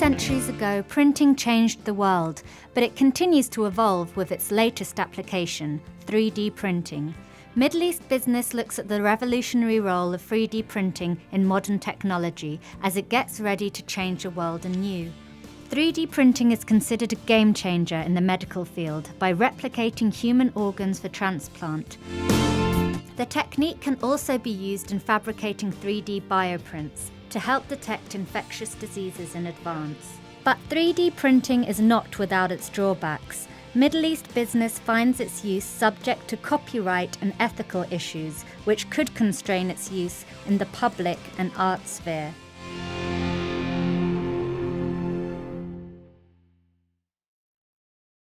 centuries ago, printing changed the world, but it continues to evolve with its latest application, 3D printing. Middle East Business looks at the revolutionary role of 3D printing in modern technology as it gets ready to change the world anew. 3D printing is considered a game changer in the medical field by replicating human organs for transplant. The technique can also be used in fabricating 3D bioprints to help detect infectious diseases in advance. But 3D printing is not without its drawbacks. Middle East Business finds its use subject to copyright and ethical issues, which could constrain its use in the public and art sphere.